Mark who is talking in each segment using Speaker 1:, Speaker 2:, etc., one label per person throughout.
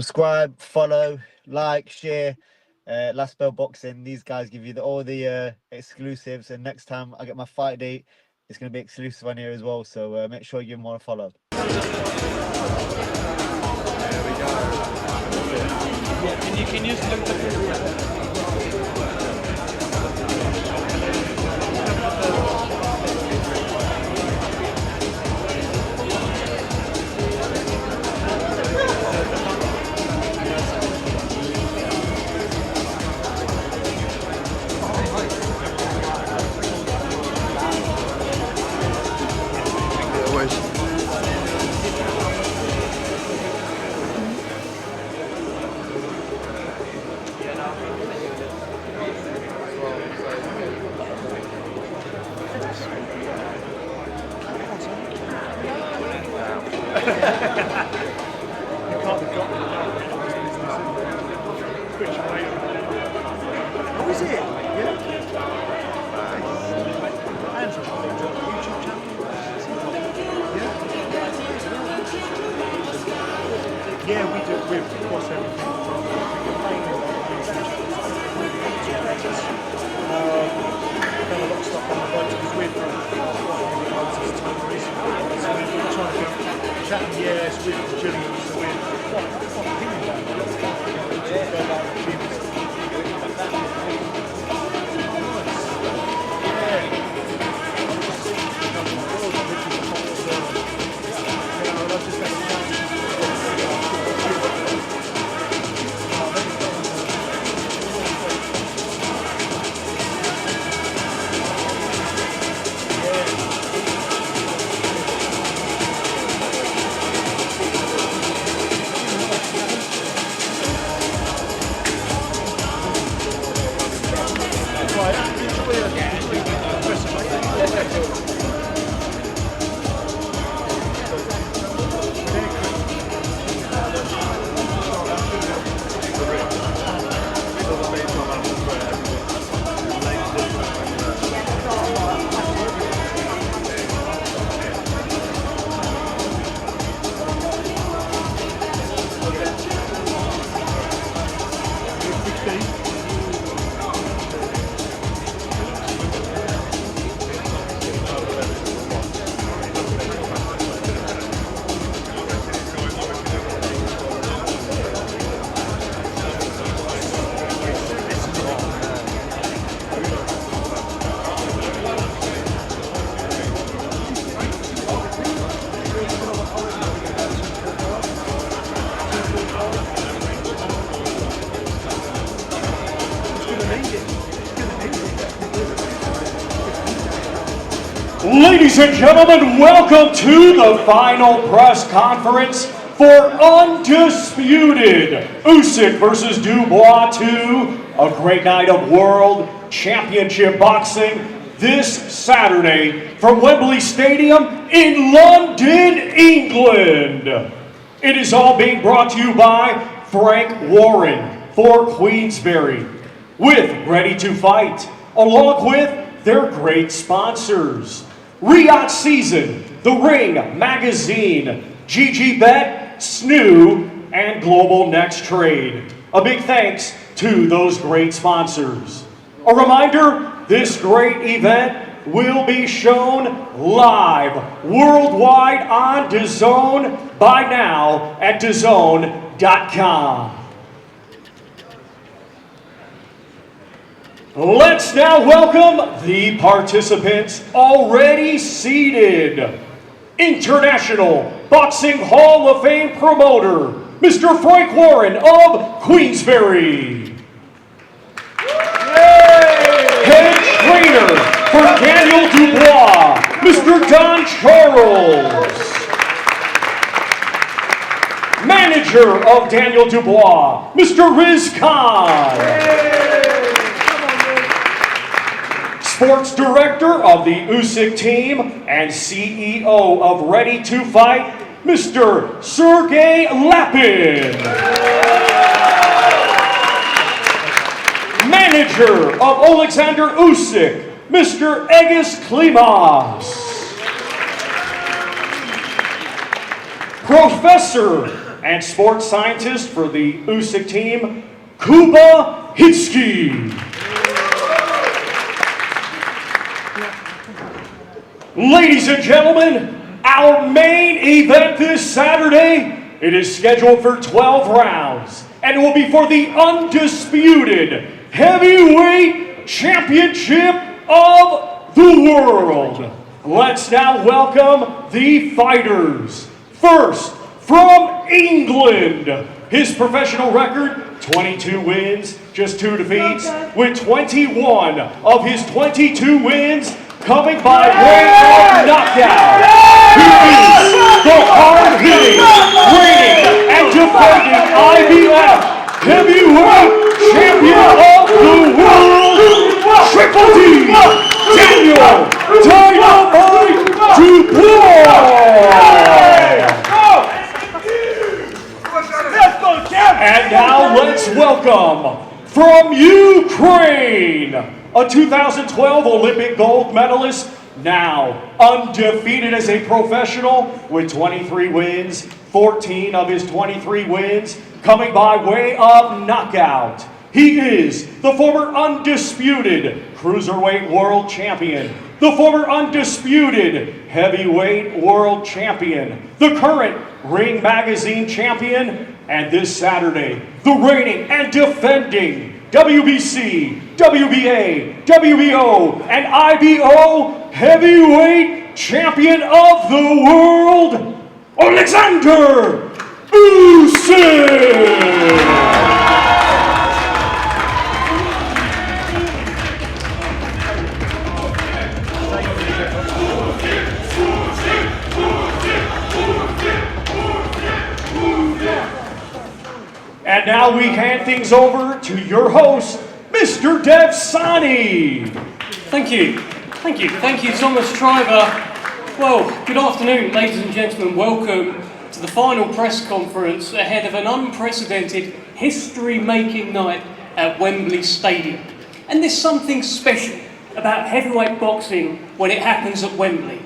Speaker 1: subscribe, follow, like, share. Last Bell Boxing. These guys give you all the exclusives, and next time I get my fight date, it's going to be exclusive on here as well. So make sure you give them all a follow.
Speaker 2: There we go. Yeah, can you look at
Speaker 3: Yeah, we do. We of course everything from done a lot of stuff on the boat because we're from so we're trying to go chatting yes with Julian, so we're quite opinion about it.
Speaker 4: Ladies and gentlemen, welcome to the final press conference for Undisputed Usyk versus Dubois 2, a great night of World Championship Boxing this Saturday from Wembley Stadium in London, England. It is all being brought to you by Frank Warren for Queensberry, with Ready to Fight, along with their great sponsors. Riyadh Season, The Ring Magazine, GG Bet, Snoo, and Global Next Trade. A big thanks to those great sponsors. A reminder, this great event will be shown live worldwide on DAZN by now at DAZN.com. Let's now welcome the participants already seated. International Boxing Hall of Fame promoter, Mr. Frank Warren of Queensberry. Head trainer for Daniel Dubois, Mr. Don Charles. Manager of Daniel Dubois, Mr. Riz Khan. Sports Director of the Usyk team and CEO of Ready to Fight, Mr. Sergey Lapin. Manager of Alexander Usyk, Mr. Egis Klimas. Professor and sports scientist for the Usyk team, Dubois. Ladies and gentlemen, our main event this Saturday, it is scheduled for 12 rounds, and it will be for the undisputed heavyweight championship of the world. Let's now welcome the fighters. First, from England, his professional record, 22 wins, just 2 defeats, with 21 of his 22 wins coming by way of knockout. He is the hard-hitting, reigning, and defending IBF heavyweight champion of the world, Triple D, Daniel Dynamite Dubois. And now let's welcome from Ukraine, a 2012 Olympic gold medalist, now undefeated as a professional with 23 wins, 14 of his 23 wins coming by way of knockout. He is the former undisputed cruiserweight world champion, the former undisputed heavyweight world champion, the current Ring Magazine champion, and this Saturday, the reigning and defending WBC, WBA, WBO, and IBO heavyweight champion of the world, Alexander Usyk! And now we hand things over to your host, Mr. Dev Sani.
Speaker 5: Thank you, Thomas Triver. Well, good afternoon, ladies and gentlemen. Welcome to the final press conference ahead of an unprecedented, history-making night at Wembley Stadium. And there's something special about heavyweight boxing when it happens at Wembley.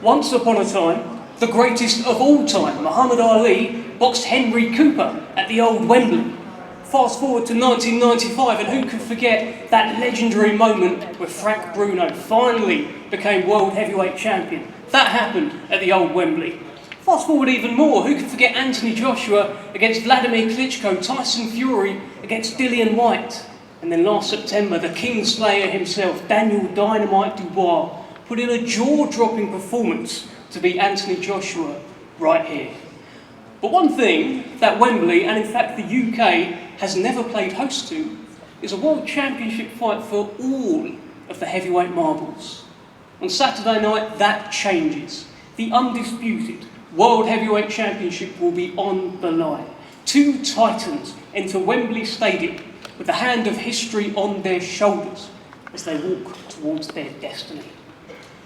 Speaker 5: Once upon a time, the greatest of all time, Muhammad Ali, boxed Henry Cooper at the old Wembley. Fast forward to 1995, and who can forget that legendary moment where Frank Bruno finally became world heavyweight champion? That happened at the old Wembley. Fast forward even more, who can forget Anthony Joshua against Vladimir Klitschko, Tyson Fury against Dillian White? And then last September, the Kingslayer himself, Daniel Dynamite Dubois, put in a jaw-dropping performance to beat Anthony Joshua right here. But one thing that Wembley, and in fact the UK, has never played host to is a world championship fight for all of the heavyweight marbles. On Saturday night, that changes. The undisputed World Heavyweight Championship will be on the line. Two titans enter Wembley Stadium with the hand of history on their shoulders as they walk towards their destiny.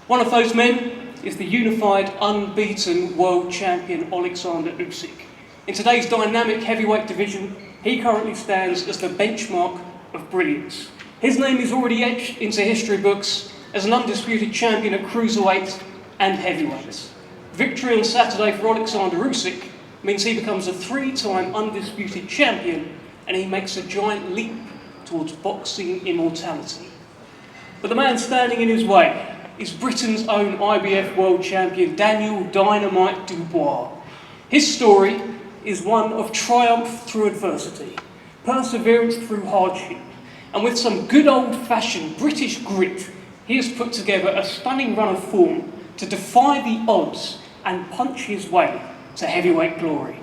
Speaker 5: One of those men is the unified, unbeaten world champion Alexander Usyk. In today's dynamic heavyweight division, he currently stands as the benchmark of brilliance. His name is already etched into history books as an undisputed champion at cruiserweight and heavyweight. Victory on Saturday for Alexander Usyk means he becomes a 3-time undisputed champion, and he makes a giant leap towards boxing immortality. But the man standing in his way is Britain's own IBF world champion, Daniel Dynamite Dubois. His story is one of triumph through adversity, perseverance through hardship, and with some good old-fashioned British grit, he has put together a stunning run of form to defy the odds and punch his way to heavyweight glory.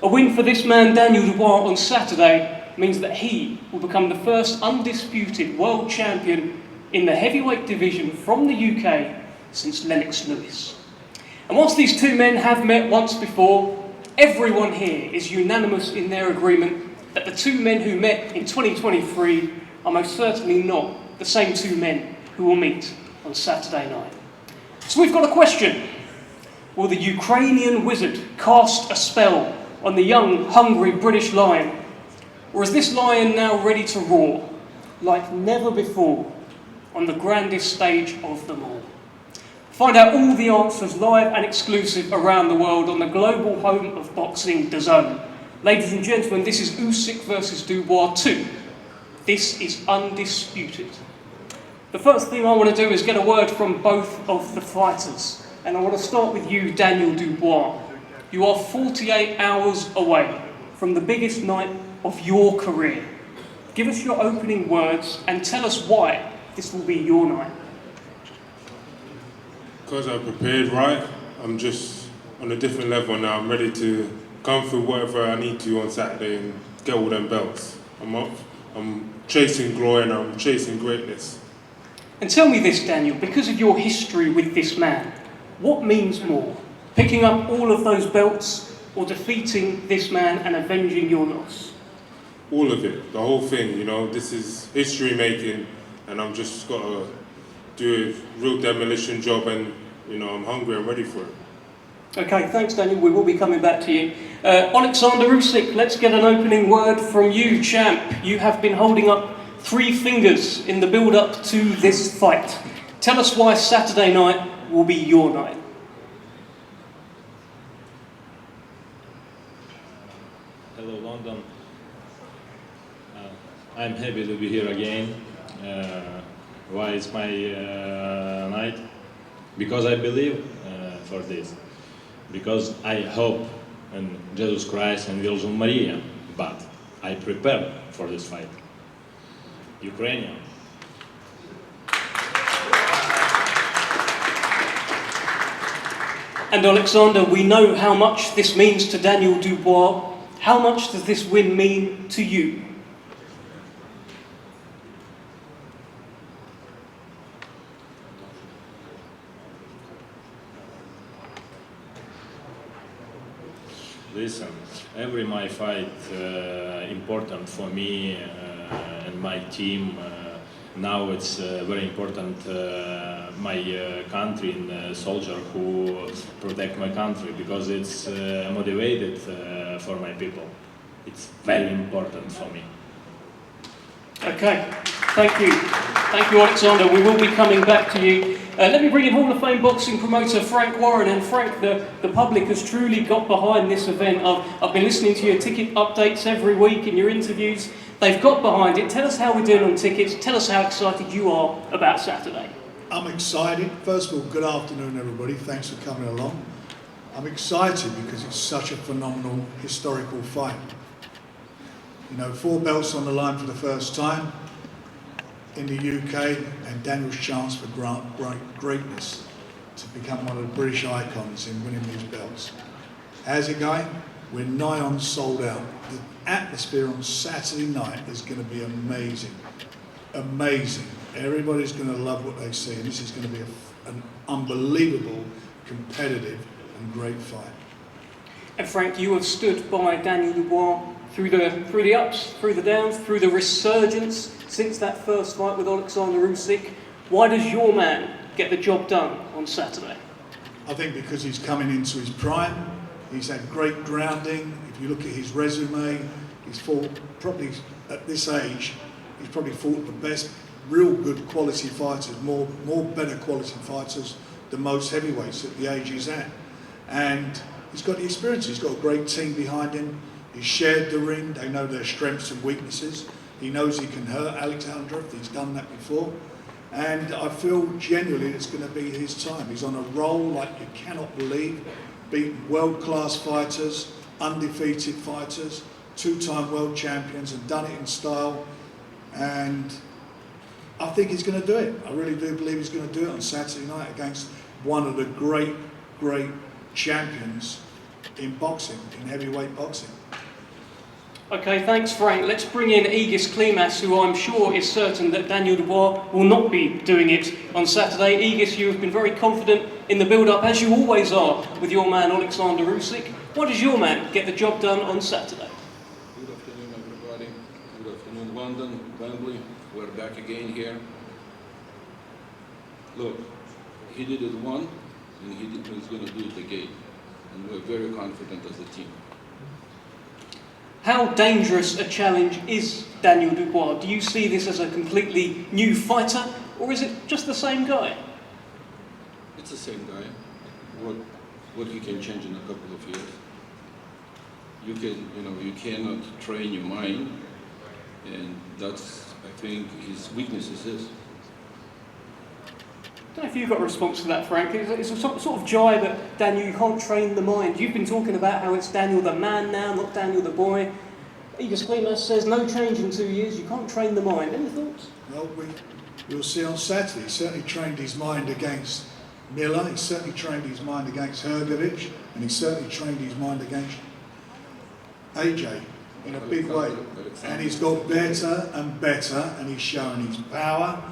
Speaker 5: A win for this man, Daniel Dubois, on Saturday means that he will become the first undisputed world champion in the heavyweight division from the UK since Lennox Lewis. And whilst these two men have met once before, everyone here is unanimous in their agreement that the two men who met in 2023 are most certainly not the same two men who will meet on Saturday night. So we've got a question. Will the Ukrainian wizard cast a spell on the young, hungry British lion? Or is this lion now ready to roar like never before on the grandest stage of them all? Find out all the answers live and exclusive around the world on the global home of boxing, DAZN. Ladies and gentlemen, this is Usyk versus Dubois 2. This is undisputed. The first thing I want to do is get a word from both of the fighters. And I want to start with you, Daniel Dubois. You are 48 hours away from the biggest night of your career. Give us your opening words and tell us why this will be your night.
Speaker 2: Because I'm prepared right, I'm just on a different level now. I'm ready to come through whatever I need to on Saturday and get all them belts. I'm chasing glory and I'm chasing greatness.
Speaker 5: And tell me this, Daniel, because of your history with this man, what means more? Picking up all of those belts or defeating this man and avenging your loss?
Speaker 2: All of it, the whole thing, you know, this is history making and I'm just got to do a real demolition job and, you know, I'm hungry, I'm ready for it.
Speaker 5: Okay, thanks Daniel, we will be coming back to you. Alexander Usyk, let's get an opening word from you, champ. You have been holding up 3 fingers in the build-up to this fight. Tell us why Saturday night will be your night.
Speaker 6: Hello London. I'm happy to be here again. Why it's my night? Because I believe for this. Because I hope in Jesus Christ and Virgin Maria, but I prepare for this fight. Ukrainian.
Speaker 5: And Alexander, we know how much this means to Daniel Dubois. How much does this win mean to you?
Speaker 6: Listen, every my fight important for me and my team. Now it's very important my country and soldier who protect my country because it's motivated for my people. It's very important for me.
Speaker 5: Okay, thank you. Thank you, Alexander. We will be coming back to you. Let me bring in Hall of Fame boxing promoter Frank Warren. And Frank, the public has truly got behind this event. I've been listening to your ticket updates every week in your interviews. They've got behind it. Tell us how we're doing on tickets. Tell us how excited you are about Saturday.
Speaker 3: I'm excited. First of all, good afternoon, everybody. Thanks for coming along. I'm excited because it's such a phenomenal historical fight. You know, 4 belts on the line for the first time in the UK, and Daniel's chance for greatness to become one of the British icons in winning these belts. How's it going? We're nigh on sold out. The atmosphere on Saturday night is going to be amazing. Amazing. Everybody's going to love what they see, and this is going to be an unbelievable, competitive and great fight.
Speaker 5: And Frank, you have stood by Daniel Dubois through the ups, through the downs, through the resurgence since that first fight with Alexander Usyk. Why does your man get the job done on Saturday?
Speaker 3: I think because he's coming into his prime. He's had great grounding. If you look at his resume, he's fought probably at this age, he's probably fought the best, real good quality fighters, more better quality fighters than most heavyweights at the age he's at. And he's got the experience. He's got a great team behind him. He's shared the ring. They know their strengths and weaknesses. He knows he can hurt Alexander if he's done that before. And I feel genuinely it's going to be his time. He's on a roll like you cannot believe. Beaten world-class fighters, undefeated fighters, 2-time world champions, and done it in style. And I think he's going to do it. I really do believe he's going to do it on Saturday night against one of the great champions in boxing, in heavyweight boxing.
Speaker 5: Okay, thanks Frank. Let's bring in Aegis Klimas, who I'm sure is certain that Daniel Dubois will not be doing it on Saturday. Aegis, you have been very confident in the build-up, as you always are, with your man Alexander Usyk. Why does your man get the job done on Saturday?
Speaker 7: Good afternoon, everybody. Good afternoon, London, Wembley. We're back again here. Look, he did it once, and he's going to do it again. And we're very confident as a team.
Speaker 5: How dangerous a challenge is Daniel Dubois? Do you see this as a completely new fighter, or is it just the same guy?
Speaker 7: It's the same guy. What he can change in a couple of years. You cannot train your mind, and that's, I think, his weakness is.
Speaker 5: I don't know if you've got a response to that, Frank. It's a sort of jibe at Daniel, you can't train the mind. You've been talking about how it's Daniel the man now, not Daniel the boy. Igor Klimas says no change in 2 years, you can't train the mind. Any thoughts?
Speaker 3: Well, we'll see on Saturday. He certainly trained his mind against Miller, he certainly trained his mind against Hrgovic, and he certainly trained his mind against AJ in a big way. And he's got better and better, and he's showing his power.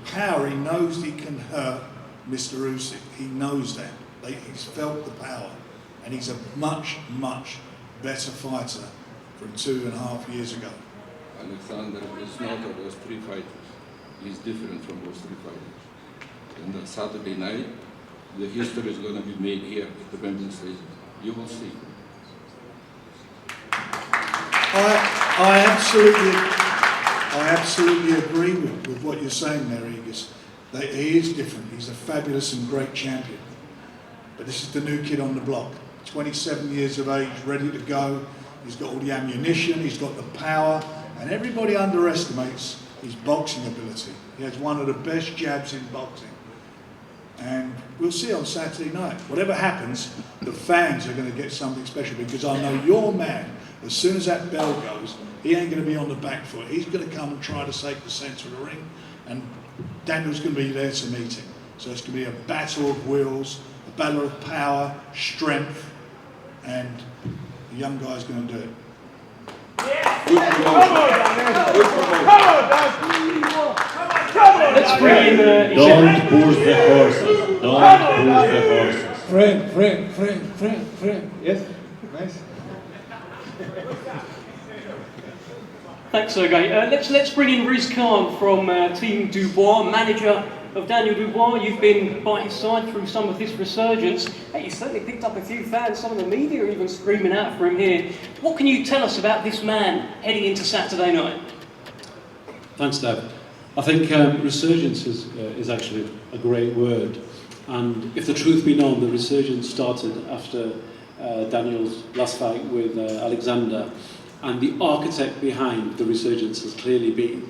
Speaker 3: Power, he knows he can hurt Mr. Usyk. He knows that. He's felt the power. And he's a much, much better fighter from 2.5 years ago.
Speaker 7: Alexander is not of those three fighters. He's different from those three fighters. And on Saturday night, the history is going to be made here at the Wembley Stadium. You will see.
Speaker 3: I absolutely agree with what you're saying there, Igis. He is different. He's a fabulous and great champion. But this is the new kid on the block. 27 years of age, ready to go. He's got all the ammunition, he's got the power, and everybody underestimates his boxing ability. He has one of the best jabs in boxing. And we'll see on Saturday night. Whatever happens, the fans are going to get something special, because I know your man, as soon as that bell goes, he ain't going to be on the back foot. He's going to come and try to take the centre of the ring, and Daniel's going to be there to meet him. So it's going to be a battle of wills, a battle of power, strength, and the young guy's going to do it.
Speaker 5: Let's bring in
Speaker 8: Don't push the horses. Don't push the horses.
Speaker 1: Friend. Yes, nice.
Speaker 5: Thanks, Sergey. Let's bring in Riz Khan from Team Dubois, manager of Daniel Dubois. You've been by his side through some of this resurgence. Hey, you certainly picked up a few fans. Some of the media are even screaming out for him here. What can you tell us about this man heading into Saturday night?
Speaker 8: Thanks, Dave. I think resurgence is actually a great word. And if the truth be known, the resurgence started after Daniel's last fight with Alexander. And the architect behind the resurgence has clearly been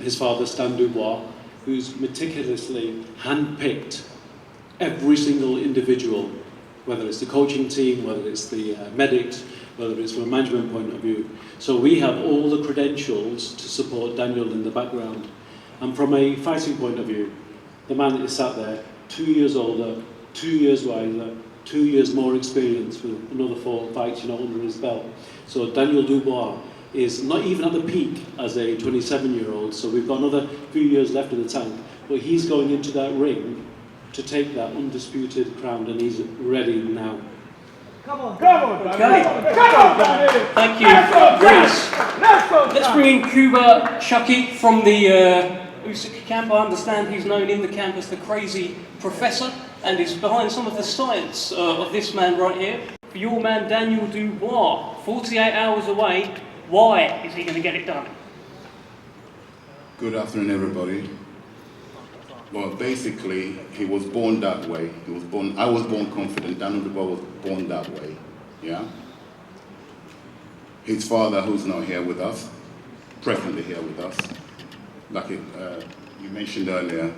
Speaker 8: his father, Stan Dubois, who's meticulously handpicked every single individual, whether it's the coaching team, whether it's the medics, whether it's from a management point of view. So we have all the credentials to support Daniel in the background. And from a fighting point of view, the man is sat there, 2 years older, 2 years wiser, 2 years more experience with another 4 fights, under his belt. So Daniel Dubois is not even at the peak as a 27-year-old, so we've got another few years left in the tank, but he's going into that ring to take that undisputed crown, and he's ready now.
Speaker 5: Come on, thank you, Riz. Let's bring in Kuba Shaki from the Usyk camp. I understand he's known in the camp as the crazy professor, and is behind some of the science of this man right here. For your man Daniel Dubois, 48 hours away, why is he going to get it done?
Speaker 9: Good afternoon, everybody. Well, basically, he was born that way. I was born confident. Daniel Dubois was born that way. Yeah. His father, who's not here with us, presently here with us, like you mentioned earlier,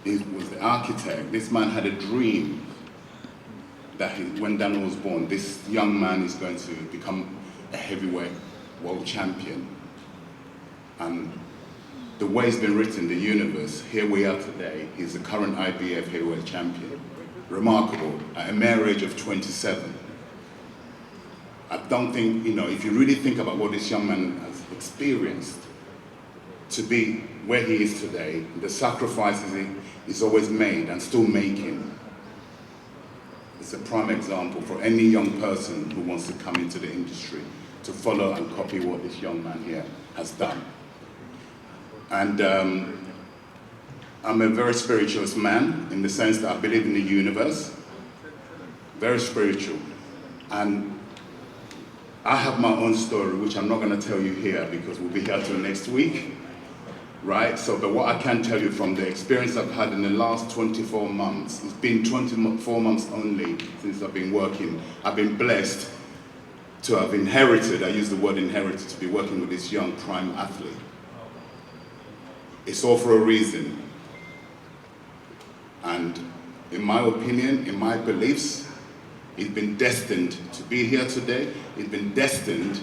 Speaker 9: he was the architect. This man had a dream that when Daniel was born, this young man is going to become a heavyweight world champion. And the way it's been written, the universe, here we are today. He's the current IBF heavyweight champion. Remarkable, at a mere age of 27. I don't think, if you really think about what this young man has experienced to be where he is today, the sacrifices he's always made and still making. It's a prime example for any young person who wants to come into the industry to follow and copy what this young man here has done. And I'm a very spiritualist man in the sense that I believe in the universe, very spiritual. And I have my own story, which I'm not going to tell you here because we'll be here till next week. right? So, but what I can tell you from the experience I've had in the last 24 months, it's been 24 months only since I've been working. I've been blessed to have inherited, I use the word inherited, to be working with this young prime athlete. It's all for a reason. And in my opinion, in my beliefs, he's been destined to be here today. He's been destined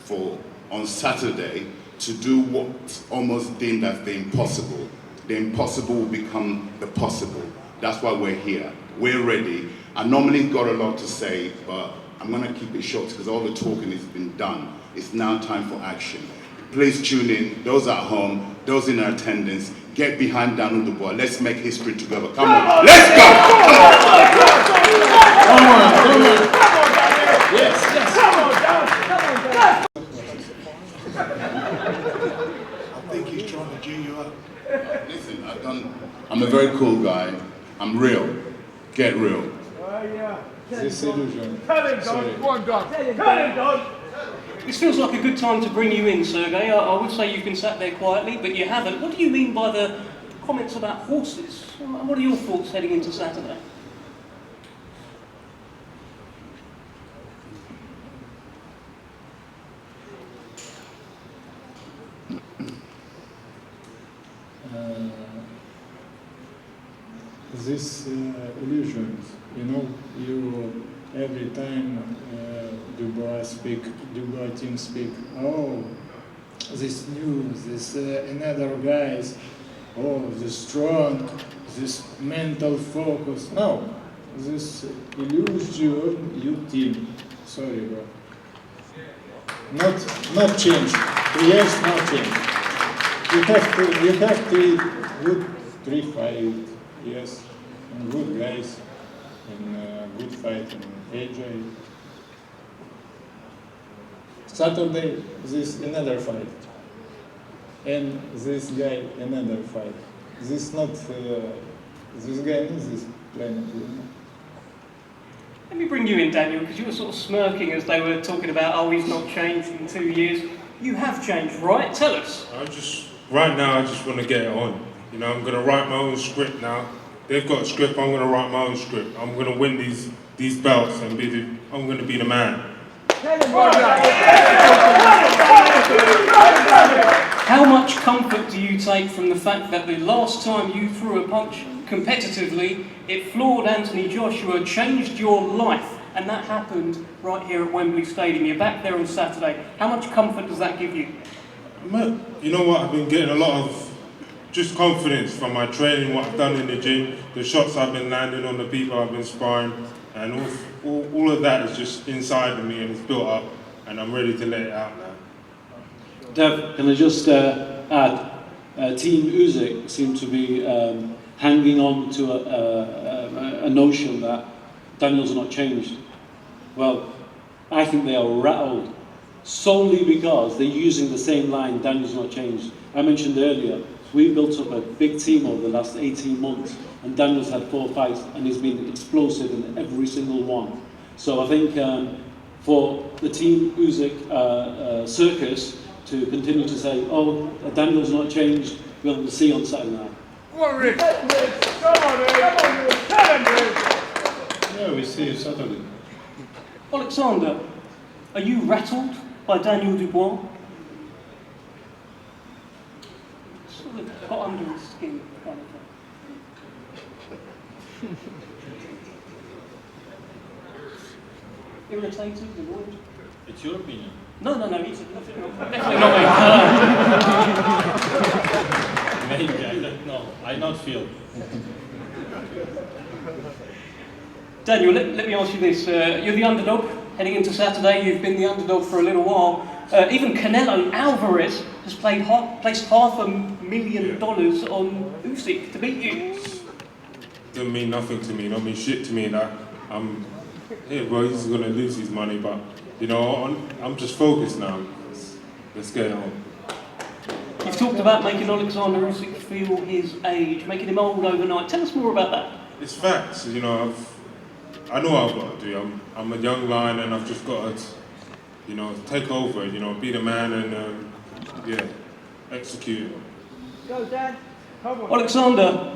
Speaker 9: for, on Saturday, to do what's almost deemed as the impossible. The impossible will become the possible. That's why we're here. We're ready. I normally got a lot to say, but I'm going to keep it short because all the talking has been done. It's now time for action. Please tune in, those at home, those in attendance, get behind Daniel Dubois. Let's make history together. Come on, let's go!
Speaker 6: Come on. Yes.
Speaker 3: I think he's trying to G you up.
Speaker 9: Listen, I'm a very cool guy. I'm real. Get real.
Speaker 10: This illusion.
Speaker 5: This feels like a good time to bring you in, Sergey. I would say you've been sat there quietly, but you haven't. What do you mean by the comments about horses? What are your thoughts heading into Saturday?
Speaker 10: This illusions, you every time Dubois team speak, oh, this new, this another guys, oh, this strong, this mental focus. No, this illusion, you team. Sorry, bro. Not change. Yes, not change. You have to good 3-5, yes, and good guys, and good fight, and AJ. Saturday, this another fight, and this guy another fight. This not this guy needs this planet.
Speaker 5: Let me bring you in, Daniel, because you were sort of smirking as they were talking about, oh, he's not changed in 2 years. You have changed, right? Tell us.
Speaker 2: Right now, I just want to get it on. I'm going to write my own script now. They've got a script, I'm going to write my own script. I'm going to win these belts and I'm going to be the man.
Speaker 5: How much comfort do you take from the fact that the last time you threw a punch competitively, it floored Anthony Joshua, changed your life, and that happened right here at Wembley Stadium? You're back there on Saturday. How much comfort does that give you?
Speaker 2: You know what, I've been getting a lot of just confidence from my training, what I've done in the gym, the shots I've been landing on the people I've been sparring, and all of that is just inside of me and it's built up, and I'm ready to let it out now.
Speaker 8: Dev, can I just add, Team Usyk seem to be hanging on to a notion that Daniel's not changed. Well, I think they are rattled solely because they're using the same line, Daniel's not changed. I mentioned earlier, we built up a big team over the last 18 months, and Daniel's had 4 fights, and he's been explosive in every single one. So I think for the Team Usyk circus to continue to say, oh, Daniel's not changed, we'll see on Saturday night.
Speaker 10: Come on, Rick! Come on, Rick! Yeah, we see you Saturday.
Speaker 5: Alexander, are you rattled by Daniel Dubois? Sort of got under his skin, kind of thing. Irritated, annoyed?
Speaker 6: It's your opinion.
Speaker 5: No, he's definitely not me.
Speaker 6: Maybe, I don't know. I not feel.
Speaker 5: Daniel, let me ask you this. You're the underdog heading into Saturday. You've been the underdog for a little while. Even Canelo Alvarez has placed $500,000 on Usyk to beat you.
Speaker 2: Doesn't mean nothing to me, don't mean shit to me. That bro, he's going to lose his money, but I'm just focused now. Let's get it on.
Speaker 5: You've talked about making Alexander Usyk feel his age, making him old overnight. Tell us more about that.
Speaker 2: It's facts, I know what I've got to do. I'm a young lion and I've just got to, take over, be the man and, execute it.
Speaker 5: Alexander,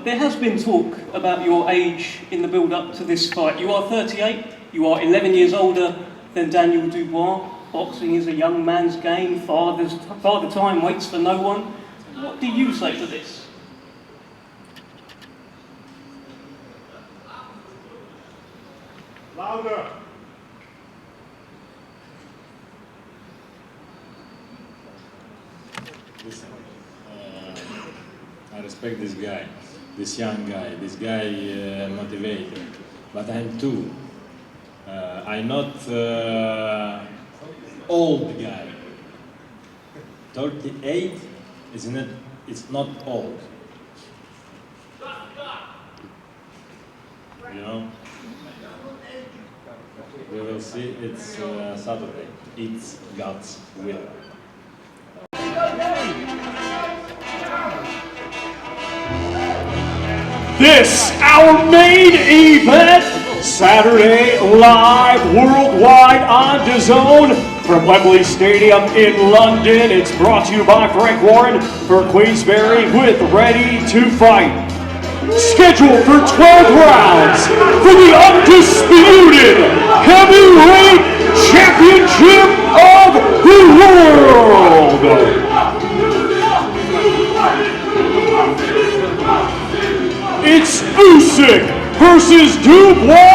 Speaker 5: there has been talk about your age in the build-up to this fight. You are 38, you are 11 years older than Daniel Dubois. Boxing is a young man's game, father time waits for no one. What do you say to this?
Speaker 4: Louder.
Speaker 6: Listen, I respect this guy, this young guy, this guy motivated, but I'm too. I'm not old guy. 38 isn't it? It's not old. You know? We will see. It's Saturday. It's God's will.
Speaker 4: This, our main event, Saturday live worldwide on DAZN from Wembley Stadium in London. It's brought to you by Frank Warren for Queensberry with Ready to Fight. Scheduled for 12 rounds for the undisputed heavyweight championship of the world. It's Usyk versus Dubois.